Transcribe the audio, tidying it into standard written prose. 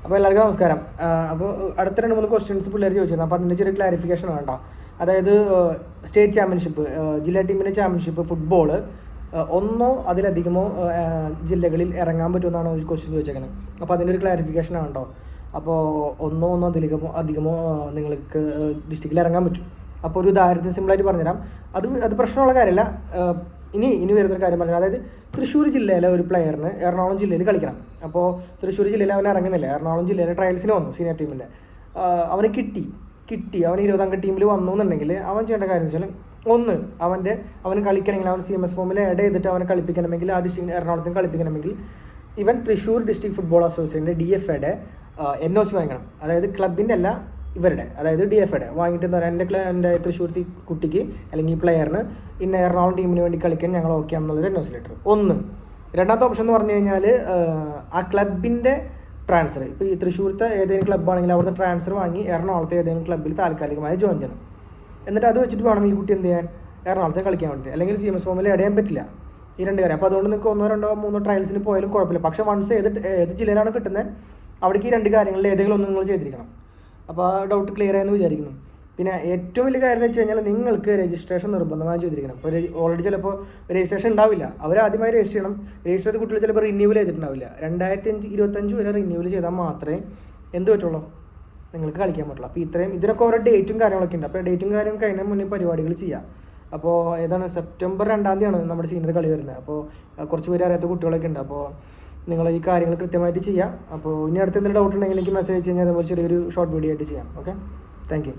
അപ്പോൾ എല്ലാവർക്കും നമസ്കാരം. അപ്പോൾ അടുത്ത 2-3 ക്വസ്റ്റ്യൻസ് പിള്ളേർ ചോദിച്ചിരുന്നു. അപ്പോൾ അതിൻ്റെ ചെറിയ ക്ലാരിഫിക്കേഷൻ വേണ്ട. അതായത് സ്റ്റേറ്റ് ചാമ്പ്യൻഷിപ്പ്, ജില്ലാ ടീമിൻ്റെ ചാമ്പ്യൻഷിപ്പ് ഫുട്ബോൾ ഒന്നോ അതിലധികമോ ജില്ലകളിൽ ഇറങ്ങാൻ പറ്റുമെന്നാണ് ഒരു ക്വസ്റ്റ്യൻ ചോദിച്ചേക്കുന്നത്. അപ്പോൾ അതിൻ്റെ ഒരു ക്ലാരിഫിക്കേഷൻ വേണ്ടോ. അപ്പോൾ ഒന്നോ അധികമോ നിങ്ങൾക്ക് ഡിസ്ട്രിക്റ്റിൽ ഇറങ്ങാൻ പറ്റും. അപ്പോൾ ഒരു ഉദാഹരണത്തിന് സിമ്പിളായിട്ട് പറഞ്ഞുതരാം. അത് പ്രശ്നമുള്ള കാര്യമല്ല. ഇനി വരുന്നൊരു കാര്യം പറഞ്ഞാൽ, അതായത് തൃശ്ശൂർ ജില്ലയിലെ ഒരു പ്ലെയറിന് എറണാകുളം ജില്ലയിൽ കളിക്കണം. അപ്പോൾ തൃശ്ശൂർ ജില്ലയിൽ അവൻ ഇറങ്ങുന്നില്ല, എറണാകുളം ജില്ലയിലെ ട്രയൽസിന് വന്നു സീനിയർ ടീമിൻ്റെ. അവന് കിട്ടി അവൻ 20-അംഗ ടീമിൽ വന്നു എന്നുണ്ടെങ്കിൽ അവൻ ചെയ്യേണ്ട കാര്യം വെച്ചാൽ, അവന് കളിക്കണമെങ്കിൽ അവൻ CMS ഫോമിൽ ആഡ് ചെയ്തിട്ട് അവനെ കളിപ്പിക്കണമെങ്കിൽ, ആ ഡിസ്ട്രിക്ട് എറണാകുളത്തിന് കളിപ്പിക്കണമെങ്കിൽ ഇവൻ തൃശ്ശൂർ ഡിസ്ട്രിക്ട് ഫുട്ബോൾ അസോസിയേഷൻ്റെ DFAയുടെ NOC വാങ്ങിക്കണം. അതായത് ക്ലബിൻ്റെ അല്ല, ഇവരുടെ, അതായത് DFAയുടെ വാങ്ങിയിട്ട് എന്താ പറയുക, എൻ്റെ തൃശ്ശൂർ കുട്ടിക്ക് അല്ലെങ്കിൽ പ്ലെയറിന് ഇന്ന എറണാകുളം ടീമിന് വേണ്ടി കളിക്കാൻ ഞങ്ങൾ ഓക്കെ ആണെന്നുള്ളൊരു NOC ലെറ്റർ. രണ്ടാമത്തെ ഓപ്ഷൻ എന്ന് പറഞ്ഞു കഴിഞ്ഞാൽ, ആ ക്ലബിൻ്റെ ട്രാൻസ്ഫർ. ഇപ്പോൾ ഈ തൃശ്ശൂരത്തെ ഏതെങ്കിലും ക്ലബ്ബാണെങ്കിൽ അവിടുത്തെ ട്രാൻസ്ഫർ വാങ്ങി എറണാകുളത്തെ ഏതെങ്കിലും ക്ലബ്ബിൽ താൽക്കാലികമായി ജോയിൻ ചെയ്യണം. എന്നിട്ട് അത് വെച്ചിട്ട് വേണം ഈ കുട്ടി എന്ത് ചെയ്യാൻ, എറണാകുളത്തെ കളിക്കാൻ വേണ്ടി. അല്ലെങ്കിൽ CMS ഫോമിൽ ആഡ് ചെയ്യാൻ പറ്റില്ല ഈ 2 കാര്യം. അപ്പോൾ അതുകൊണ്ട് നിങ്ങൾക്ക് 1-2-3 ട്രയൽസിന് പോയാലും കുഴപ്പമില്ല. പക്ഷേ വൺസ് ഏത് ജില്ലയിലാണ് കിട്ടുന്നത് അവിടേക്ക് ഈ 2 കാര്യങ്ങളിൽ ഏതെങ്കിലും ഒന്ന് നിങ്ങൾ ചെയ്തിരിക്കണം. അപ്പോൾ ആ ഡൗട്ട് ക്ലിയർ ആയെന്ന് വിചാരിക്കുന്നു. പിന്നെ ഏറ്റവും വലിയ കാര്യം എന്ന് വെച്ച് കഴിഞ്ഞാൽ, നിങ്ങൾക്ക് രജിസ്ട്രേഷൻ നിർബന്ധമായി ചെയ്തിരിക്കണം. അപ്പോൾ ഓൾറെഡി ചിലപ്പോൾ രജിസ്ട്രേഷൻ ഉണ്ടാവില്ല, അവർ ആദ്യമായി രജിസ്റ്റർ ചെയ്യണം. രജിസ്റ്റർ ചെയ്ത കുട്ടികൾ ചിലപ്പോൾ റിന്യൂവൽ ചെയ്തിട്ടുണ്ടാവില്ല. 2025 വരെ റിന്യൂവൽ ചെയ്താൽ മാത്രമേ എന്ത് പറ്റുള്ളൂ, നിങ്ങൾക്ക് കളിക്കാൻ പറ്റുള്ളൂ. അപ്പോൾ ഇതിനൊക്കെ ഓരോ ഡേറ്റും കാര്യങ്ങളൊക്കെ ഉണ്ട്. അപ്പോൾ ഡേറ്റും കാര്യവും കഴിഞ്ഞ മുന്നേ പരിപാടികൾ ചെയ്യാം. അപ്പോൾ ഏതാണ്, സെപ്റ്റംബർ 2-ാം തീയതിയാണ് നമ്മുടെ സീനിയർ കളി വരുന്നത്. അപ്പോൾ കുറച്ച് പേര് അറിയാത്ത കുട്ടികളൊക്കെ ഉണ്ട്. അപ്പോൾ നിങ്ങൾ ഈ കാര്യങ്ങൾ കൃത്യമായിട്ട് ചെയ്യാം. അപ്പോൾ ഇനി അടുത്ത് എന്തെങ്കിലും ഡൗട്ട് ഉണ്ടെങ്കിൽ എനിക്ക് മെസ്സേജ് അയച്ച് കഴിഞ്ഞാൽ അതുപോലെ ചെറിയൊരു ഷോർട്ട് വീഡിയോ ആയിട്ട് ചെയ്യാം. Okay, thank you.